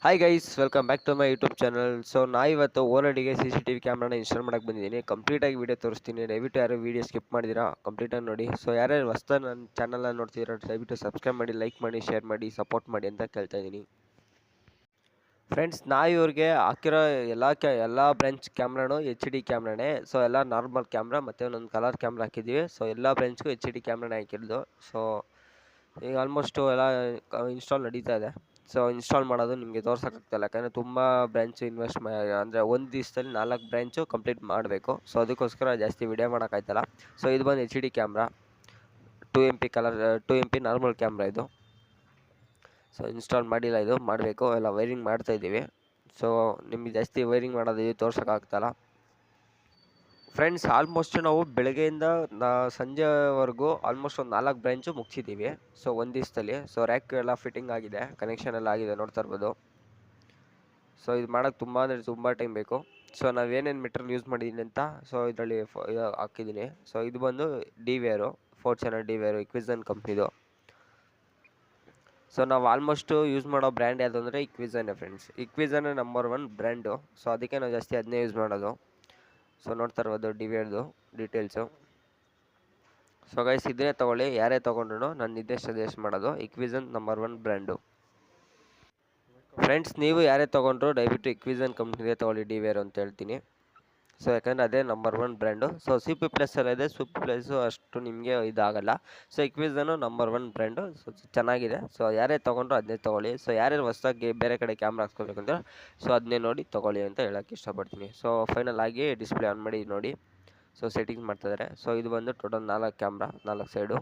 Hi guys, welcome back to my YouTube channel. So ಇವತ್ತು ಓಲಡಿಗೆ CCTV ಕ್ಯಾಮ್ರಾನ install ಮಾಡಕ್ಕೆ ಬಂದಿದ್ದೀನಿ. ಕಂಪ್ಲೀಟಾಗಿ ವೀಡಿಯೋ ತೋರಿಸ್ತೀನಿ. ದಯವಿಟ್ಟು ಯಾರು ವೀಡಿಯೋ ಸ್ಕಿಪ್ ಮಾಡಿದ್ದೀರಾ ಕಂಪ್ಲೀಟಾಗಿ ನೋಡಿ. ಸೊ ಯಾರ್ಯಾರು ಹೊಸ್ದಾಗಿ ನನ್ನ ಚಾನಲ್ನ ನೋಡ್ತಿದ್ದೀರಾ ದಯವಿಟ್ಟು ಸಬ್ಸ್ಕ್ರೈಬ್ ಮಾಡಿ, ಲೈಕ್ ಮಾಡಿ, ಶೇರ್ ಮಾಡಿ, ಸಪೋರ್ಟ್ ಮಾಡಿ ಅಂತ ಕೇಳ್ತಾ ಇದ್ದೀನಿ. ಫ್ರೆಂಡ್ಸ್, ಇವ್ರಿಗೆ ಹಾಕಿರೋ ಎಲ್ಲ ಬ್ರಾಂಚ್ ಕ್ಯಾಮ್ರಾನು HD ಕ್ಯಾಮ್ರಾನೇ. ಸೊ ಎಲ್ಲ ನಾರ್ಮಲ್ ಕ್ಯಾಮ್ರಾ ಮತ್ತು ಒಂದೊಂದು ಕಲರ್ ಕ್ಯಾಮ್ರಾ ಹಾಕಿದ್ದೀವಿ. ಸೊ ಎಲ್ಲ ಬ್ರಾಂಚ್ಗೂ HD ಕ್ಯಾಮ್ರಾನೇ ಹಾಕಿರೋದು. ಸೊ ಈಗ ಆಲ್ಮೋಸ್ಟು ಎಲ್ಲ ಇನ್ಸ್ಟಾಲ್ ನಡೀತಾ ಇದೆ. ಸೊ ಇನ್ಸ್ಟಾಲ್ ಮಾಡೋದು ನಿಮಗೆ ತೋರ್ಸೋಕ್ಕಾಗ್ತಾಯಿಲ್ಲ, ಯಾಕಂದರೆ ತುಂಬ ಬ್ರ್ಯಾಂಚು ಅಂದರೆ ಒಂದು ದಿವಸದಲ್ಲಿ 4 ಬ್ರ್ಯಾಂಚು ಕಂಪ್ಲೀಟ್ ಮಾಡಬೇಕು. ಸೊ ಅದಕ್ಕೋಸ್ಕರ ಜಾಸ್ತಿ ವಿಡಿಯೋ ಮಾಡೋಕ್ಕಾಯ್ತಲ್ಲ. ಸೊ ಇದು ಬಂದು HD camera, 2MP colour, 2MP normal camera ಇದು. ಸೊ ಇನ್ಸ್ಟಾಲ್ ಮಾಡಿಲ್ಲ, ಇದು ಮಾಡಬೇಕು, ಎಲ್ಲ ವೈರಿಂಗ್ ಮಾಡ್ತಾಯಿದ್ದೀವಿ. ಸೊ ನಿಮಗೆ ಜಾಸ್ತಿ ವೈರಿಂಗ್ ಮಾಡೋದು ತೋರ್ಸೋಕ್ಕಾಗ್ತಾಯಿಲ್ಲ. ಫ್ರೆಂಡ್ಸ್, ಆಲ್ಮೋಸ್ಟ್ ನಾವು ಬೆಳಗ್ಗೆಯಿಂದ ಸಂಜೆವರೆಗೂ ಆಲ್ಮೋಸ್ಟ್ ಒಂದು 4 ಬ್ರಾಂಚು ಮುಗಿಸಿದ್ದೀವಿ. ಸೊ ಒಂದು ದಿವಸದಲ್ಲಿ. ಸೊ ರ್ಯಾಕ್ ಎಲ್ಲ ಫಿಟ್ಟಿಂಗ್ ಆಗಿದೆ, ಕನೆಕ್ಷನ್ ಎಲ್ಲ ಆಗಿದೆ, ನೋಡ್ತಾ ಇರ್ಬೋದು. ಸೊ ಇದು ಮಾಡೋಕ್ಕೆ ತುಂಬ ಅಂದರೆ ತುಂಬ ಟೈಮ್ ಬೇಕು. ಸೊ ನಾವೇನೇನು ಮೆಟೀರಿಯಲ್ ಯೂಸ್ ಮಾಡಿದ್ದೀನಿ ಅಂತ ಸೊ ಇದರಲ್ಲಿ ಹಾಕಿದ್ದೀನಿ. ಸೊ ಇದು ಬಂದು ಡಿವೇರು, 4 ಚಾನಲ್ ಡಿವೇರು, ಇಕ್ವಿಸನ್ ಕಂಪ್ನಿದು. ಸೊ ನಾವು ಆಲ್ಮೋಸ್ಟು ಯೂಸ್ ಮಾಡೋ ಬ್ರ್ಯಾಂಡ್ ಯಾವುದು ಅಂದರೆ ಇಕ್ವಿಸನ್ನೇ friends. Hikvision number 1 brand. So ಅದಕ್ಕೆ ನಾವು ಜಾಸ್ತಿ ಅದನ್ನೇ ಯೂಸ್ ಮಾಡೋದು. ಸೊ ನೋಡ್ತಾ ಇರ್ಬೋದು ಡಿವೇರ್ದು ಡೀಟೇಲ್ಸು. ಸೊ ಗೈಸ್, ಇದೇ ತೊಗೊಳ್ಳಿ, ಯಾರೇ ತೊಗೊಂಡ್ರು ನಾನು ಇದೇ ಸಜೆಸ್ಟ್ ಮಾಡೋದು. ಇಕ್ವಿಸನ್ ನಂಬರ್ 1 ಬ್ರ್ಯಾಂಡು. ಫ್ರೆಂಡ್ಸ್, ನೀವು ಯಾರೇ ತೊಗೊಂಡ್ರು ದಯವಿಟ್ಟು ಇಕ್ವಿಸನ್ ಕಂಪ್ನಿದೇ ತೊಗೊಳ್ಳಿ, ಡಿವೇರ್ ಅಂತ ಹೇಳ್ತೀನಿ. ಸೊ ಯಾಕಂದರೆ ಅದೇ number 1 brand. So CP plus ಎಲ್ಲ ಇದೆ, CP ಪ್ಲಸ್ಸು ಅಷ್ಟು ನಿಮಗೆ ಇದಾಗಲ್ಲ. ಸೊ ಇಕ್ವಿಸನ್ನು ನಂಬರ್ 1 ಬ್ರ್ಯಾಂಡು. ಸೊ ಚೆನ್ನಾಗಿದೆ. ಸೊ ಯಾರೇ ತೊಗೊಂಡ್ರು ಅದನ್ನೇ ತೊಗೊಳ್ಳಿ. ಸೊ ಯಾರ್ಯಾರು ಹೊಸದಾಗಿ ಬೇರೆ ಕಡೆ ಕ್ಯಾಮ್ರಾ ಹಾಕ್ಸ್ಕೋಬೇಕಂದ್ರೆ ಸೊ ಅದನ್ನೇ ನೋಡಿ ತೊಗೊಳ್ಳಿ ಅಂತ ಹೇಳೋಕ್ಕೆ ಇಷ್ಟಪಡ್ತೀನಿ. ಸೊ ಫೈನಲ್ ಆಗಿ ಡಿಸ್ಪ್ಲೇ ಆನ್ ಮಾಡಿ ನೋಡಿ. ಸೊ ಸೆಟ್ಟಿಂಗ್ಸ್ ಮಾಡ್ತಾಯಿದ್ದಾರೆ. ಸೊ ಇದು ಬಂದು ಟೋಟಲ್ 4 ಕ್ಯಾಮ್ರಾ, 4 ಸೈಡು.